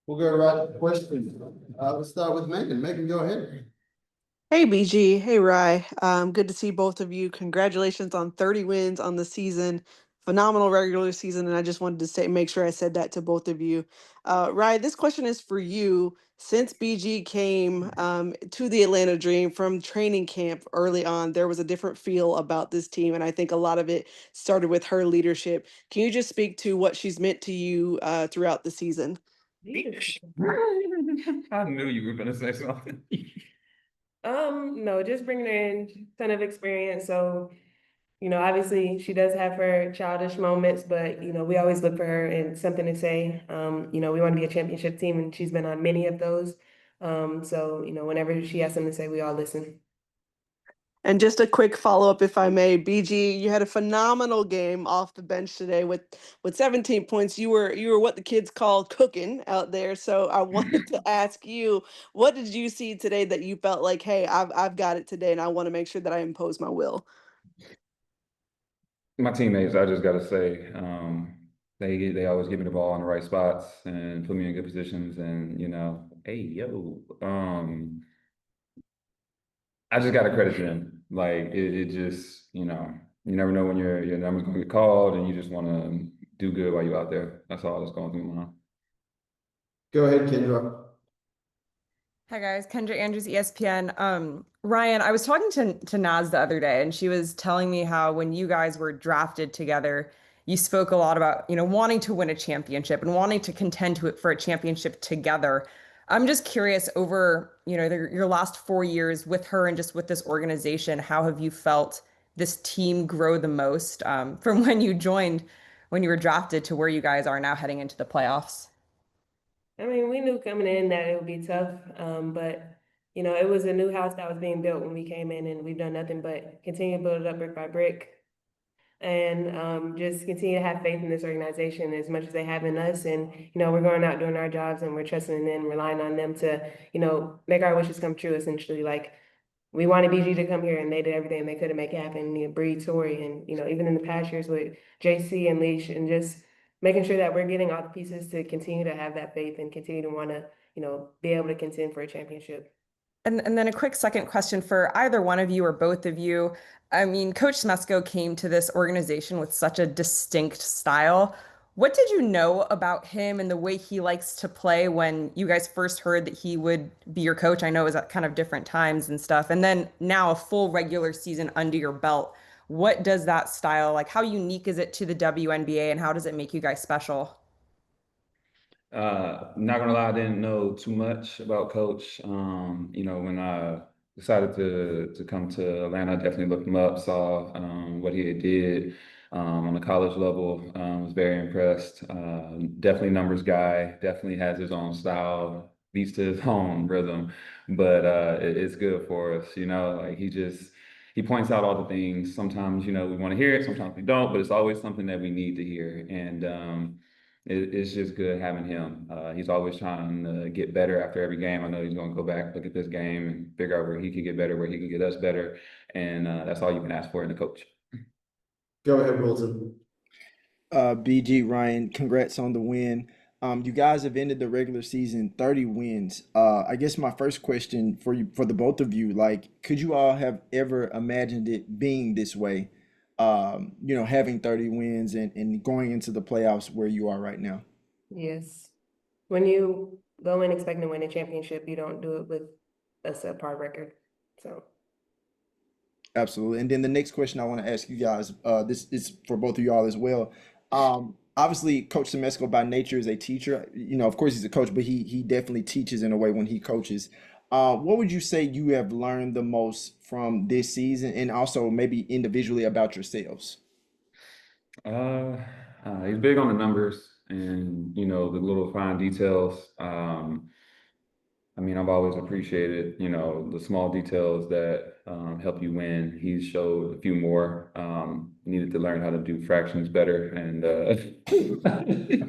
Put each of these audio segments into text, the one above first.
We'll go right to questions. Let's start with Megan. Megan, go ahead. Hey BG, hey Rye. Good to see both of you. Congratulations on 30 wins on the season. Phenomenal regular season, and I just wanted to make sure I said that to both of you. Rye, this question is for you. Since BG came to the Atlanta Dream from training camp early on, there was a different feel about this team, and I think a lot of it started with her leadership. Can you just speak to what she's meant to you throughout the season? I knew you were gonna say something. No, just bringing her in, ton of experience. So, obviously she does have her childish moments, but we always look for her and something to say. We want to be a championship team, and she's been on many of those. So, whenever she has something to say, we all listen. And just a quick follow-up, if I may, BG, you had a phenomenal game off the bench today with 17 points. You were what the kids call cooking out there. So I wanted to ask you, what did you see today that you felt like, hey, I've got it today, and I want to make sure that I impose my will? My teammates, I just gotta say, they always give me the ball in the right spots and put me in good positions, and hey yo, I just gotta credit them. Like it just you never know when your number's gonna get called, and you just want to do good while you're out there. That's all that's going through my mind. Go ahead, Kendra. Hi guys, Kendra Andrews, ESPN. Ryan, I was talking to Naz the other day, and she was telling me how when you guys were drafted together, you spoke a lot about wanting to win a championship and wanting to contend for a championship together. I'm just curious over your last 4 years with her and just with this organization, how have you felt this team grow the most from when you joined, when you were drafted to where you guys are now heading into the playoffs? I mean, we knew coming in that it would be tough, but it was a new house that was being built when we came in, and we've done nothing but continue to build it up brick by brick, and just continue to have faith in this organization as much as they have in us. And we're going out doing our jobs, and we're trusting in them, relying on them to make our wishes come true. Essentially, like we wanted BG to come here, and they did everything they could to make it happen. Bree, Tori, and even in the past years with JC and Leash, and just making sure that we're getting all the pieces to continue to have that faith and continue to want to be able to contend for a championship. And then a quick second question for either one of you or both of you. I mean, Coach Smesko came to this organization with such a distinct style. What did you know about him and the way he likes to play when you guys first heard that he would be your coach? I know it was at kind of different times and stuff. And then now a full regular season under your belt. What does that style, like how unique is it to the WNBA and how does it make you guys special? Not gonna lie, I didn't know too much about Coach. When I decided to come to Atlanta, I definitely looked him up, saw what he had did on the college level. Was very impressed. Definitely numbers guy. Definitely has his own style, beats to his own rhythm, but it's good for us. Like he points out all the things. Sometimes we want to hear it, sometimes we don't, but it's always something that we need to hear. And it's just good having him. He's always trying to get better after every game. I know he's going to go back, look at this game, and figure out where he can get better, where he can get us better. And that's all you can ask for in a coach. Go ahead, Wilson. BG Ryan, congrats on the win. You guys have ended the regular season 30 wins. I guess my first question for you, for the both of you, like, could you all have ever imagined it being this way? Having 30 wins and going into the playoffs where you are right now. Yes. When you go in expecting to win a championship, you don't do it with a subpar record. So Absolutely. And then the next question I want to ask you guys, this is for both of y'all as well. Obviously, Coach Smesko by nature is a teacher. Of course he's a coach, but he definitely teaches in a way when he coaches. What would you say you have learned the most from this season, and also maybe individually about yourselves? Uh, he's big on the numbers and the little fine details. I mean, I've always appreciated, the small details that help you win. He's showed a few more. Needed to learn how to do fractions better and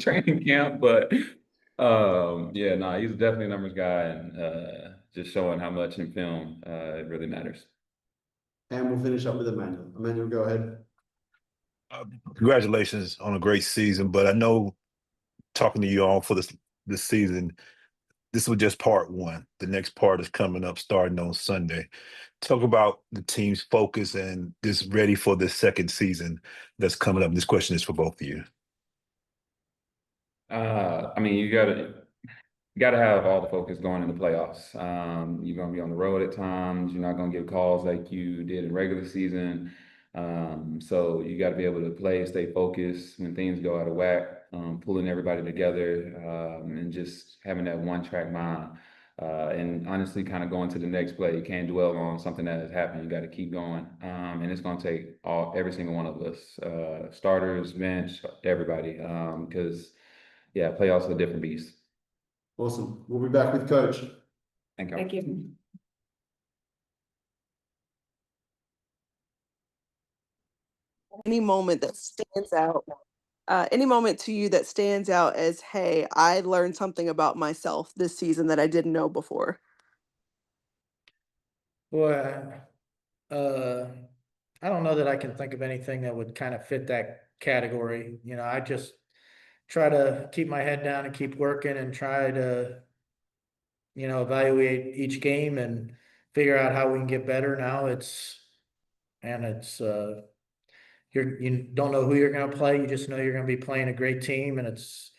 training camp, but yeah, no, he's definitely a numbers guy and just showing how much in film it really matters. And we'll finish up with Emmanuel. Emmanuel, go ahead. Congratulations on a great season, but I know talking to you all for this season, this was just part one. The next part is coming up starting on Sunday. Talk about the team's focus and just ready for the second season that's coming up. This question is for both of you. I mean, you gotta have all the focus going in the playoffs. You're gonna be on the road at times. You're not gonna get calls like you did in regular season. So you got to be able to play, stay focused when things go out of whack, pulling everybody together, and just having that one-track mind. And honestly, kind of going to the next play. You can't dwell on something that has happened. You got to keep going. And it's going to take every single one of us, starters, bench, everybody, because yeah, playoffs are a different beast. Awesome. We'll be back with Coach. Thank you. Thank you. Any moment that stands out, any moment to you that stands out as, hey, I learned something about myself this season that I didn't know before. Well, I don't know that I can think of anything that would kind of fit that category. You know, I just try to keep my head down and keep working and try to, evaluate each game and figure out how we can get better. Now you don't know who you're going to play. You just know you're going to be playing a great team, and it's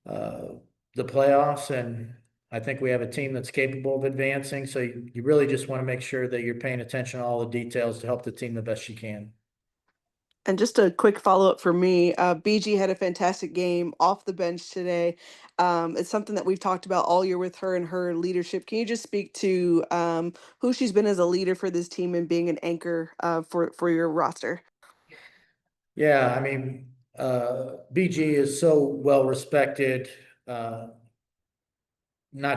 the playoffs. And I think we have a team that's capable of advancing. So you really just want to make sure that you're paying attention to all the details to help the team the best you can. And just a quick follow up for me, BG had a fantastic game off the bench today. It's something that we've talked about all year with her and her leadership. Can you just speak to who she's been as a leader for this team and being an anchor for your roster? Yeah, I mean, BG is so well respected, not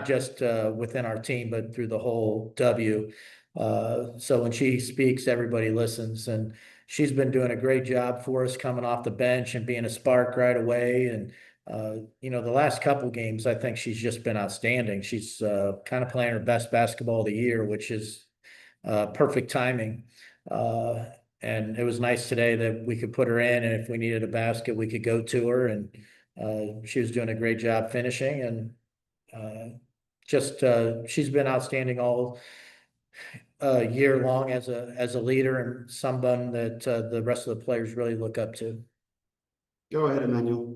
just within our team, but through the whole W. So when she speaks, everybody listens, and she's been doing a great job for us coming off the bench and being a spark right away. And the last couple games, I think she's just been outstanding. She's kind of playing her best basketball of the year, which is perfect timing. And it was nice today that we could put her in, and if we needed a basket, we could go to her. And she was doing a great job finishing, and she's been outstanding all year long as a leader and someone that the rest of the players really look up to. Go ahead, Emmanuel.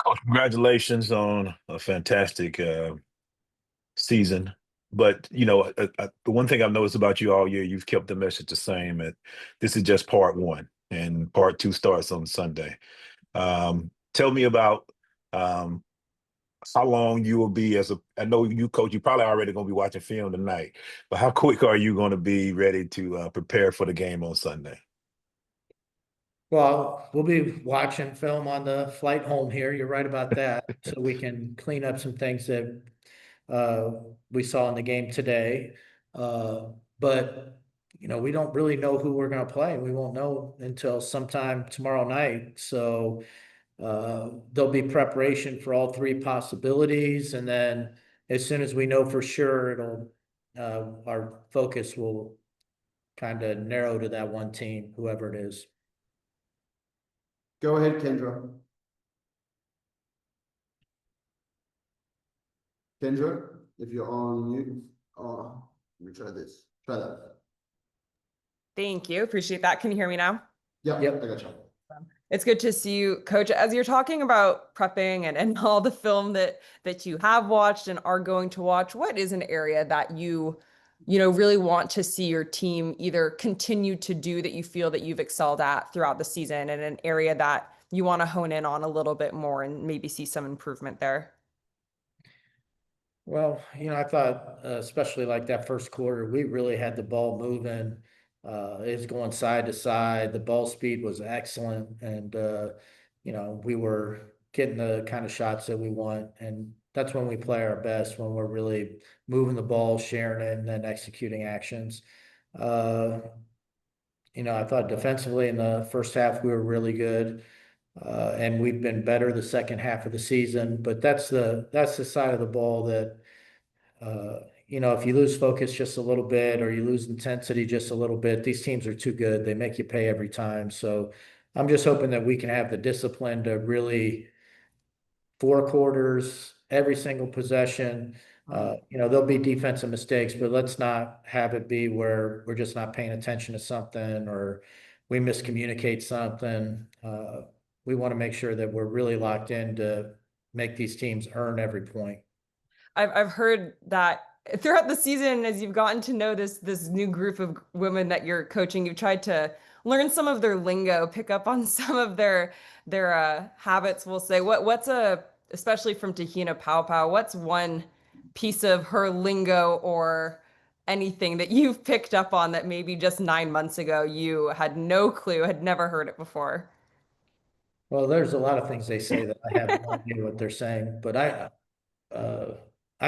Coach, congratulations on a fantastic season. But the one thing I've noticed about you all year, you've kept the message the same. And this is just part one, and part two starts on Sunday. Tell me about how long you will be I know you coach, you're probably already going to be watching film tonight, but how quick are you going to be ready to prepare for the game on Sunday? Well, we'll be watching film on the flight home here. You're right about that. So we can clean up some things that we saw in the game today. But we don't really know who we're going to play. We won't know until sometime tomorrow night. So there'll be preparation for all three possibilities. And then as soon as we know for sure, our focus will kind of narrow to that one team, whoever it is. Go ahead, Kendra. Kendra, if you're on mute, let me try this. Try that. Thank you. Appreciate that. Can you hear me now? Yep, Yep. I got you. It's good to see you, Coach. As you're talking about prepping and all the film that you have watched and are going to watch, what is an area that you really want to see your team either continue to do that you feel that you've excelled at throughout the season, and an area that you want to hone in on a little bit more and maybe see some improvement there? Well, I thought, especially like that first quarter, we really had the ball moving. It was going side to side. The ball speed was excellent. And, we were getting the kind of shots that we want. And that's when we play our best, when we're really moving the ball, sharing it, and then executing actions. I thought defensively in the first half, we were really good. And we've been better the second half of the season, but that's the side of the ball that you know, if you lose focus just a little bit or you lose intensity just a little bit, these teams are too good. They make you pay every time. So I'm just hoping that we can have the discipline to really 4 quarters, every single possession. You know, there'll be defensive mistakes, but let's not have it be where we're just not paying attention to something or we miscommunicate something. We want to make sure that we're really locked in to make these teams earn every point. I've heard that throughout the season, as you've gotten to know this new group of women that you're coaching, you've tried to learn some of their lingo, pick up on some of their habits. We'll say what's especially from Tahina Pow Pow, what's one piece of her lingo or anything that you've picked up on that maybe just 9 months ago you had no clue, had never heard it before? Well, there's a lot of things they say that I have no idea what they're saying, but I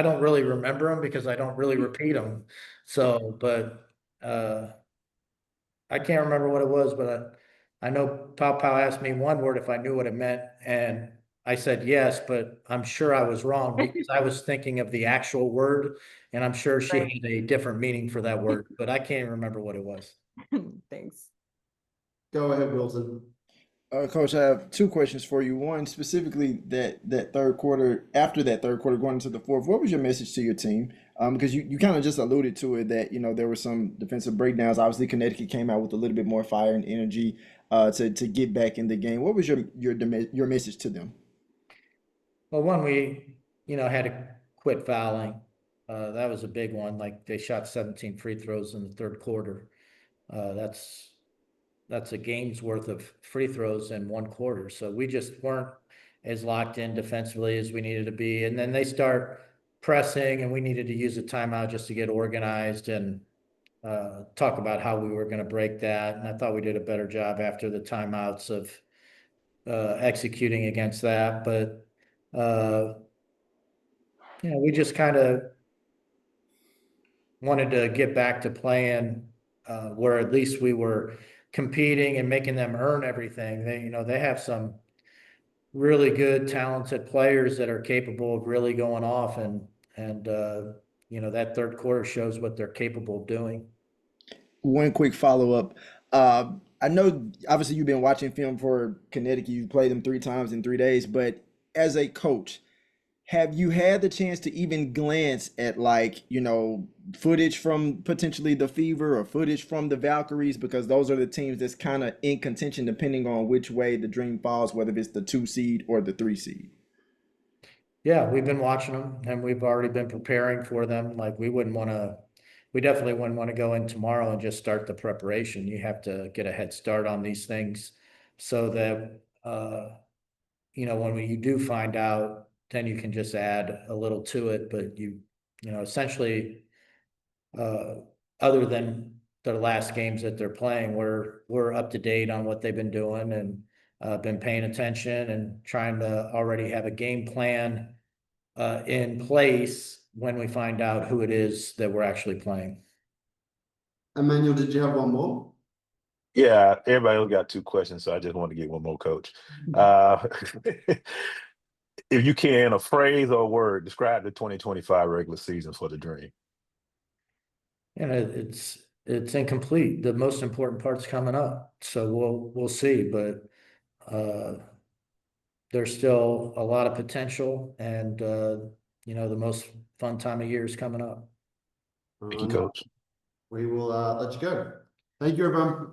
don't really remember them because I don't really repeat them. So, but I can't remember what it was, but I know Pow Pow asked me one word if I knew what it meant, and I said yes, but I'm sure I was wrong because I was thinking of the actual word, and I'm sure she Right. had a different meaning for that word, but I can't remember what it was. Thanks. Go ahead, Wilson. Coach, I have two questions for you. One, specifically that third quarter, after that third quarter going into the fourth, what was your message to your team? Because you kind of just alluded to it that, you know, there were some defensive breakdowns. Obviously, Connecticut came out with a little bit more fire and energy to get back in the game. What was your message to them? Well, one, we, you know, had to quit fouling. That was a big one. Like they shot 17 free throws in the third quarter. That's a game's worth of free throws in 1 quarter. So we just weren't as locked in defensively as we needed to be. And then they start pressing, and we needed to use a timeout just to get organized and talk about how we were going to break that. And I thought we did a better job after the timeouts of executing against that. But you know, we just kind of wanted to get back to playing where at least we were competing and making them earn everything. They, you know, they have some really good, talented players that are capable of really going off, and you know, that third quarter shows what they're capable of doing. One quick follow-up. I know obviously you've been watching film for Connecticut. You played them 3 times in 3 days, but as a coach, have you had the chance to even glance at, like, you know, footage from potentially the Fever or footage from the Valkyries? Because those are the teams that's kind of in contention depending on which way the dream falls, whether it's the 2 seed or the 3 seed. Yeah, we've been watching them and we've already been preparing for them. Like we definitely wouldn't want to go in tomorrow and just start the preparation. You have to get a head start on these things so that, you know, when you do find out, then you can just add a little to it. But you know, essentially, other than their last games that they're playing, we're up to date on what they've been doing and been paying attention and trying to already have a game plan in place when we find out who it is that we're actually playing. Emmanuel, did you have one more? Yeah, everybody only got 2 questions, so I just want to get one more, Coach. If you can, a phrase or a word, describe the 2025 regular season for the Dream. And it's incomplete. The most important part's coming up, so we'll see. But there's still a lot of potential, and you know, the most fun time of year is coming up. Thank you, Coach. We will let you go. Thank you, everyone.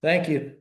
Thank you.